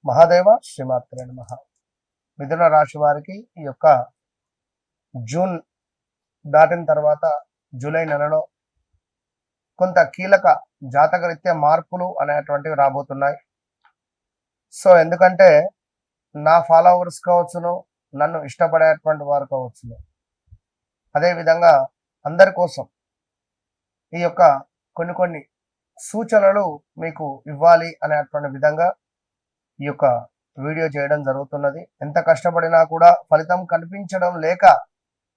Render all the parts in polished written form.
మహాదేవ శ్రీమాత్రే నమః. మిథున రాశి వారికి ఈ యొక్క జూన్ దాటిన తర్వాత జూలై నెలలో కొంత కీలక జాతకరీత్యా మార్పులు అనేటువంటివి రాబోతున్నాయి. సో ఎందుకంటే నా ఫాలోవర్స్ కావచ్చును, నన్ను ఇష్టపడేటువంటి వారు కావచ్చును, అదేవిధంగా అందరి కోసం ఈ యొక్క కొన్ని సూచనలు మీకు ఇవ్వాలి అనేటువంటి విధంగా ఈ యొక్క వీడియో చేయడం జరుగుతున్నది. ఎంత కష్టపడినా కూడా ఫలితం కనిపించడం లేక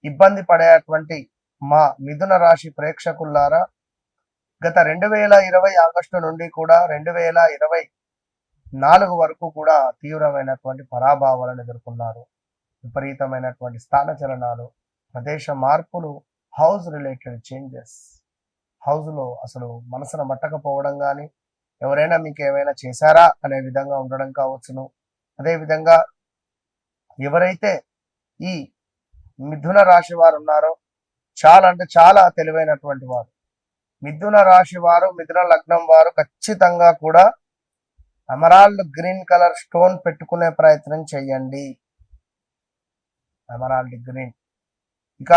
ఇబ్బంది పడేటువంటి మా మిథున రాశి ప్రేక్షకులారా, గత 2020 ఆగస్టు నుండి కూడా 2024 వరకు కూడా తీవ్రమైనటువంటి పరాభావాలను ఎదుర్కొన్నారు. విపరీతమైనటువంటి స్థానచలనాలు, ప్రదేశ మార్పులు, హౌస్ రిలేటెడ్ చేంజెస్, హౌస్లో అసలు మనసును మట్టకపోవడం కానీ, ఎవరైనా మీకు ఏమైనా చేశారా అనే విధంగా ఉండడం కావచ్చును. అదేవిధంగా ఎవరైతే ఈ మిథున రాశి వారు ఉన్నారో చాలా అంటే చాలా తెలివైనటువంటి వారు. మిథున రాశి వారు, మిథున లగ్నం వారు ఖచ్చితంగా కూడా ఎమరాల్డ్ గ్రీన్ కలర్ స్టోన్ పెట్టుకునే ప్రయత్నం చేయండి. Emerald green. ఇక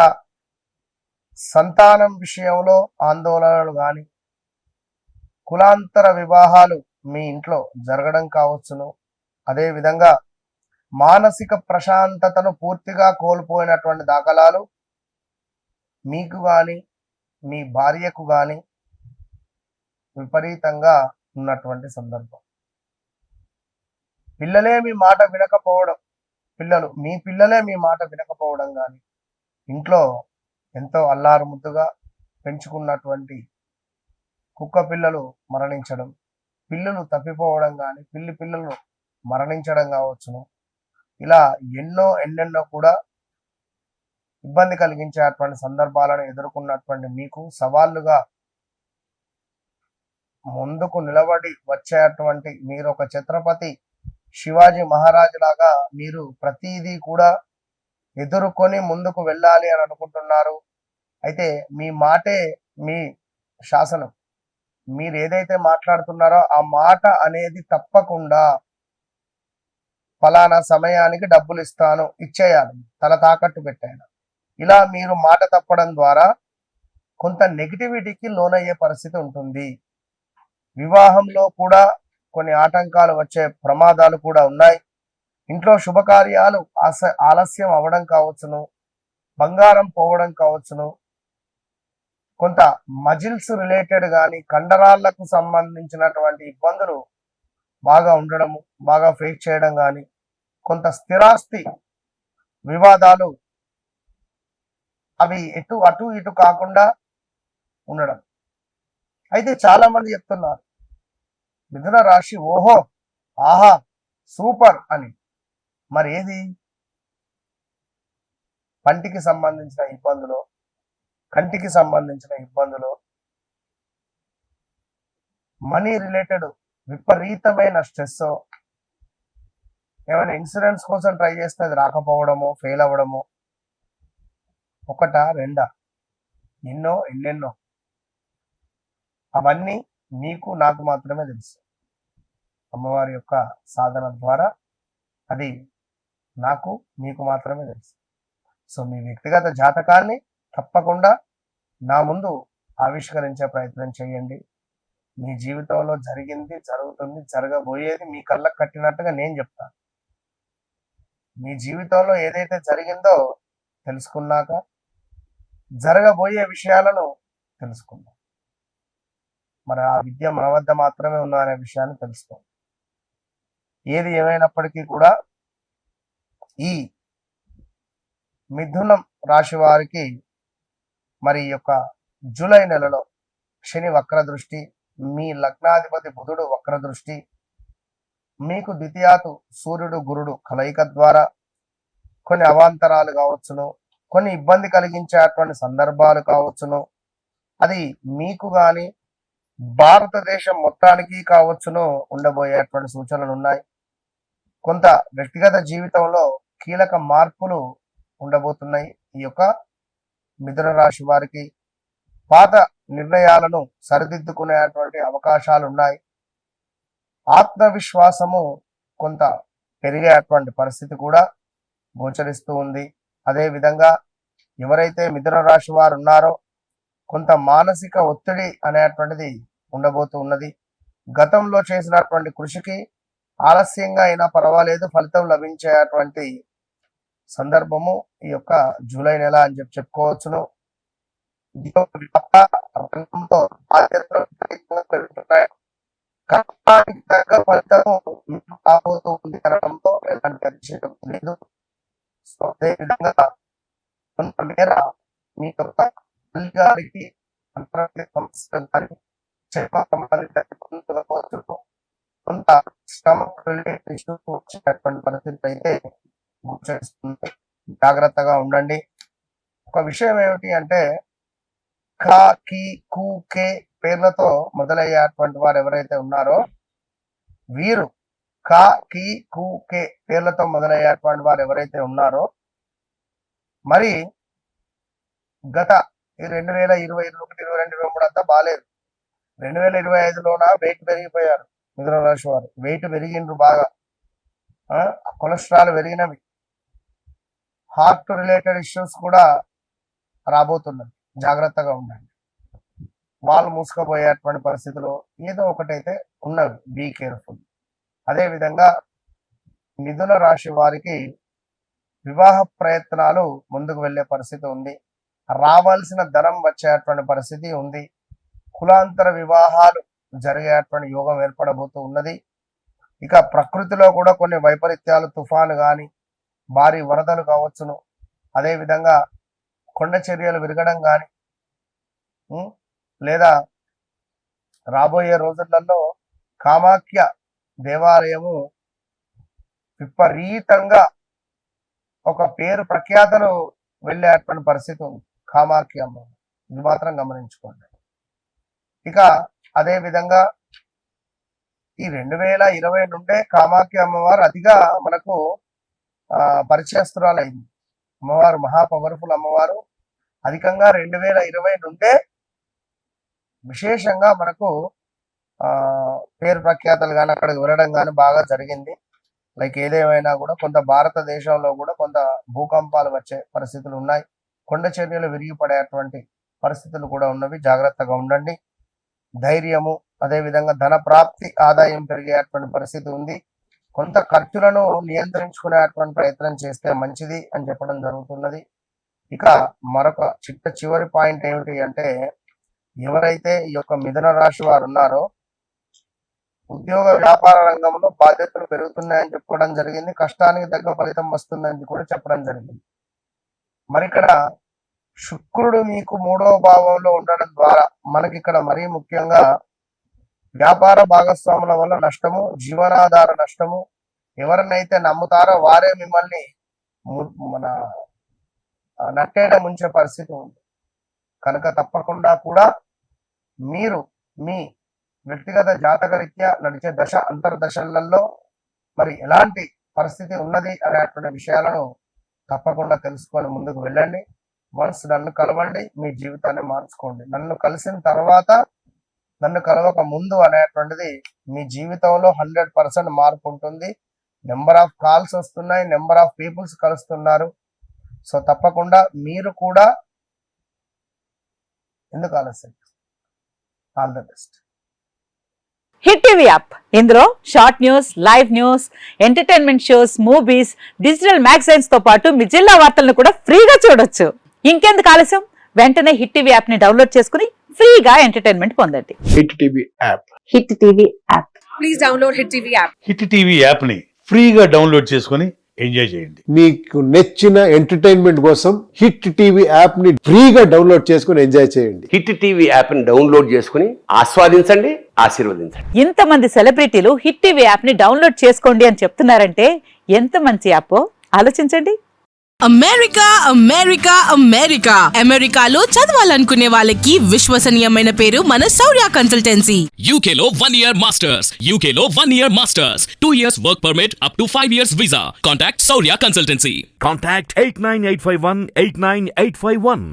సంతానం విషయంలో ఆందోళనలు కానీ, కులాంతర వివాహాలు మీ ఇంట్లో జరగడం కావచ్చును. అదేవిధంగా మానసిక ప్రశాంతతను పూర్తిగా కోల్పోయినటువంటి దాఖలాలు మీకు కానీ మీ భార్యకు కానీ విపరీతంగా ఉన్నటువంటి సందర్భం. పిల్లలే మీ మాట వినకపోవడం, మీ పిల్లలే మీ మాట వినకపోవడం కానీ, ఇంట్లో ఎంతో అల్లారు ముద్దుగా పెంచుకున్నటువంటి కుక్క పిల్లలు మరణించడం, పిల్లలు తప్పిపోవడం కానీ, పిల్లలు మరణించడం కావచ్చును. ఇలా ఎన్నెన్నో కూడా ఇబ్బంది కలిగించేటువంటి సందర్భాలను ఎదుర్కొన్నటువంటి మీకు సవాళ్లుగా ముందుకు నిలబడి వచ్చేటువంటి మీరు ఒక ఛత్రపతి శివాజీ మహారాజు లాగా మీరు ప్రతిదీ కూడా ఎదుర్కొని ముందుకు వెళ్ళాలి అని అనుకుంటున్నారు. అయితే మీ మాటే మీ శాసనం. మీరు ఏదైతే మాట్లాడుతున్నారో ఆ మాట అనేది తప్పకుండా ఫలానా సమయానికి డబ్బులు ఇస్తాను, ఇచ్చేయాలి, తల తాకట్టు పెట్టాను. ఇలా మీరు మాట తప్పడం ద్వారా కొంత నెగిటివిటీకి లోనయ్యే పరిస్థితి ఉంటుంది. వివాహంలో కూడా కొన్ని ఆటంకాలు వచ్చే ప్రమాదాలు కూడా ఉన్నాయి. ఇంట్లో శుభకార్యాలు ఆలస్యం అవ్వడం కావచ్చును, బంగారం పోవడం కావచ్చును, కొంత మజిల్స్ రిలేటెడ్ కానీ కండరాళ్లకు సంబంధించినటువంటి ఇబ్బందులు బాగా ఉండడము, బాగా ఫేస్ చేయడం కానీ, కొంత స్థిరాస్తి వివాదాలు అవి అటు ఇటు కాకుండా ఉండడం. అయితే చాలా మంది చెప్తున్నారు మిథున రాశి ఓహో ఆహా సూపర్ అని. మరి ఏది? పంటికి సంబంధించిన ఇబ్బందులు, కంటికి సంబంధించిన ఇబ్బందులు, మనీ రిలేటెడ్ విపరీతమైన స్ట్రెస్, ఏమైనా ఇన్సూరెన్స్ కోసం ట్రై చేస్తే అది రాకపోవడము, ఫెయిల్ అవ్వడము, ఒకటా రెండా ఎన్నెన్నో అవన్నీ మీకు నాకు మాత్రమే తెలుసు. అమ్మవారి యొక్క సాధన ద్వారా అది నాకు మీకు మాత్రమే తెలుసు. సో మీ వ్యక్తిగత జాతకాన్ని తప్పకుండా నా ముందు ఆవిష్కరించే ప్రయత్నం చేయండి. మీ జీవితంలో జరిగింది, జరుగుతుంది, జరగబోయేది మీ కళ్ళకు కట్టినట్టుగా నేను చెప్తాను. మీ జీవితంలో ఏదైతే జరిగిందో తెలుసుకున్నాక జరగబోయే విషయాలను తెలుసుకుందాం. మరి ఆ విద్య మన వద్ద మాత్రమే ఉందా అనే విషయాన్ని తెలుసుకోండి. ఏది ఏమైనప్పటికీ కూడా ఈ మిథునం రాశి వారికి మరి యొక్క జూలై నెలలో శని వక్ర దృష్టి, మీ లగ్నాధిపతి బుధుడు వక్ర దృష్టి, మీకు ద్వితీయాతు సూర్యుడు గురుడు కలయిక ద్వారా కొన్ని అవాంతరాలు కావచ్చును, కొన్ని ఇబ్బంది కలిగించేటువంటి సందర్భాలు కావచ్చును. అది మీకు కానీ భారతదేశం మొత్తానికి కావచ్చును ఉండబోయేటువంటి సూచనలు ఉన్నాయి. కొంత వ్యక్తిగత జీవితంలో కీలక మార్పులు ఉండబోతున్నాయి. ఈ యొక్క మిథున రాశి వారికి పాత నిర్ణయాలను సరిదిద్దుకునేటువంటి అవకాశాలు ఉన్నాయి. ఆత్మవిశ్వాసము కొంత పెరిగేటువంటి పరిస్థితి కూడా గోచరిస్తూ ఉంది. అదే విధంగా ఎవరైతే మిథున రాశి వారు ఉన్నారో కొంత మానసిక ఒత్తిడి అనేటువంటిది ఉండబోతూ ఉన్నది. గతంలో చేసినటువంటి కృషికి ఆలస్యంగా అయినా పర్వాలేదు ఫలితం లభించేటువంటి సందర్భము ఈ యొక్క జూలై నెల అని చెప్పుకోవచ్చును. రంగంలో బాధ్యతలు పెరుగుతున్నాయి. కష్టానికి తగ్గ ఫలితము రాబోతూ ఉంది అనడంలో ఎలాంటి అతిశయం లేదు. సో అదే విధంగా కొంతమేర మీ యొక్క తల్లి గారికి అంతర్గత సమస్యలు కానీ చర్మ సంబంధిత ఇబ్బందులు కావచ్చు, కొంత స్టమక్ రిలేటెడ్ ఇష్యూస్ వచ్చేటటువంటి పరిస్థితులు అయితే గోచరిస్తుంది. జాగ్రత్తగా ఉండండి. ఒక విషయం ఏమిటి అంటే కా కి కు కే పేర్లతో మొదలయ్యేటువంటి వారు ఎవరైతే ఉన్నారో వీరు కా కి కు కే పేర్లతో మొదలయ్యేటువంటి వారు ఎవరైతే ఉన్నారో మరి గత 2021, 2022, 2023 అంతా బాగాలేదు. 2025లోన వెయిట్ పెరిగిపోయారు మిథున రాశి వారు. వెయిట్ పెరిగిండ్రు బాగా, కొలెస్ట్రాల్ పెరిగినవి, హార్ట్ రిలేటెడ్ ఇష్యూస్ కూడా రాబోతున్నది. జాగ్రత్తగా ఉండండి. వాళ్ళు మూసుకుపోయేటువంటి పరిస్థితులు ఏదో ఒకటైతే ఉన్నవి. Be careful. అదేవిధంగా మిథున రాశి వారికి వివాహ ప్రయత్నాలు ముందుకు వెళ్ళే పరిస్థితి ఉంది. రావాల్సిన ధనం వచ్చేటువంటి పరిస్థితి ఉంది. కులాంతర వివాహాలు జరిగేటువంటి యోగం ఏర్పడబోతూ ఉన్నది. ఇక ప్రకృతిలో కూడా కొన్ని వైపరీత్యాలు, తుఫాను కానీ, భారీ వరదలు కావచ్చును, అదేవిధంగా కొండ చర్యలు విరగడం కానీ, లేదా రాబోయే రోజులలో కామాఖ్య దేవాలయము విపరీతంగా ఒక పేరు ప్రఖ్యాతలు వెళ్ళేటువంటి పరిస్థితి ఉంది. కామాఖ్య అమ్మ, ఇది మాత్రం గమనించుకోండి. ఇక అదే విధంగా ఈ 2020 నుండే కామాఖ్య అమ్మవారు అతిగా మనకు పరిచయస్తురాలైంది. అమ్మవారు మహా పవర్ఫుల్ అమ్మవారు. అధికంగా 2020 నుండే విశేషంగా మనకు పేరు ప్రఖ్యాతలు కానీ అక్కడికి వెళ్ళడం కానీ బాగా జరిగింది. లైక్ ఏదేమైనా కూడా కొంత భారతదేశంలో కూడా కొంత భూకంపాలు వచ్చే పరిస్థితులు ఉన్నాయి. కొండ చర్యలు విరిగిపడేటువంటి పరిస్థితులు కూడా ఉన్నవి. జాగ్రత్తగా ఉండండి. ధైర్యము, అదేవిధంగా ధన ప్రాప్తి, ఆదాయం పెరిగేటువంటి పరిస్థితి ఉంది. కొంత ఖర్చులను నియంత్రించుకునేటువంటి ప్రయత్నం చేస్తే మంచిది అని చెప్పడం జరుగుతున్నది. ఇక మరొక చివరి పాయింట్ ఏమిటి అంటే ఎవరైతే ఈ యొక్క మిథున రాశి వారు ఉన్నారో ఉద్యోగ వ్యాపార రంగంలో బాధ్యతలు పెరుగుతున్నాయని చెప్పుకోవడం జరిగింది. కష్టానికి తగ్గ ఫలితం వస్తుందని కూడా చెప్పడం జరిగింది. మరి ఇక్కడ శుక్రుడు మీకు 3వ భావంలో ఉండడం ద్వారా మనకి ఇక్కడ మరీ ముఖ్యంగా వ్యాపార భాగస్వాముల వల్ల నష్టము, జీవనాధార నష్టము, ఎవరినైతే నమ్ముతారో వారే మిమ్మల్ని మన నట్టేట ముంచే పరిస్థితి ఉంది. కనుక తప్పకుండా కూడా మీరు మీ వ్యక్తిగత జాతకరీత్యా నడిచే దశ అంతర్దశలలో మరి ఎలాంటి పరిస్థితి ఉన్నది అనేటువంటి విషయాలను తప్పకుండా తెలుసుకొని ముందుకు వెళ్ళండి. వన్స్ నన్ను కలవండి, మీ జీవితాన్ని మార్చుకోండి. నన్ను కలిసిన తర్వాత, నన్ను కలవక ముందు అనేటువంటిది మీ జీవితంలో 100% మార్పు ఉంటుంది. నెంబర్ ఆఫ్ కాల్స్ వస్తున్నాయి, నెంబర్ ఆఫ్ పీపుల్స్ కలుస్తున్నారు. సో తప్పకుండా మీరు కూడా ఎందుకు ఆలస్యం? All the best. Hit TV app, ఇందులో short news, live news, entertainment shows, movies, digital magazines తో పాటు మీ జిల్లా వార్తలను కూడా ఫ్రీగా చూడొచ్చు. ఇంకెందుకు ఆలస్యం? వెంటనే హిట్ టీవీ యాప్ ని డౌన్లోడ్ చేసుకుని ఫ్రీగా ఎంటర్టైన్మెంట్ పొందండి. Hit TV app. Hit TV app. Please download hit TV app. Hit TV app ని ఫ్రీగా డౌన్లోడ్ చేసుకుని ఎంజాయ్ చేయండి. మీకు నచ్చిన ఎంటర్టైన్మెంట్ కోసం హిట్ టీవీ యాప్ ని ఫ్రీగా డౌన్లోడ్ చేసుకుని ఎంజాయ్ చేయండి. హిట్ టీవీ యాప్ ని డౌన్లోడ్ చేసుకుని ఆస్వాదించండి, ఆశీర్వదించండి. ఇంతమంది సెలబ్రిటీలు హిట్ టీవీ యాప్ ని డౌన్లోడ్ చేసుకోండి అని చెప్తున్నారంటే ఎంత మంచి యాప్ ఆలోచించండి. అమెరికా అమెరికా అమెరికా అమెరికాలో చదవాలనుకునే వాళ్ళకి విశ్వసనీయమైన పేరు మన శౌర్య కన్సల్టెన్సీ. UK లో 1 year masters, UK లో 1 year masters, 2 years work permit up to 5 years visa. Contact Saurya Consultancy. Contact 89851 89851.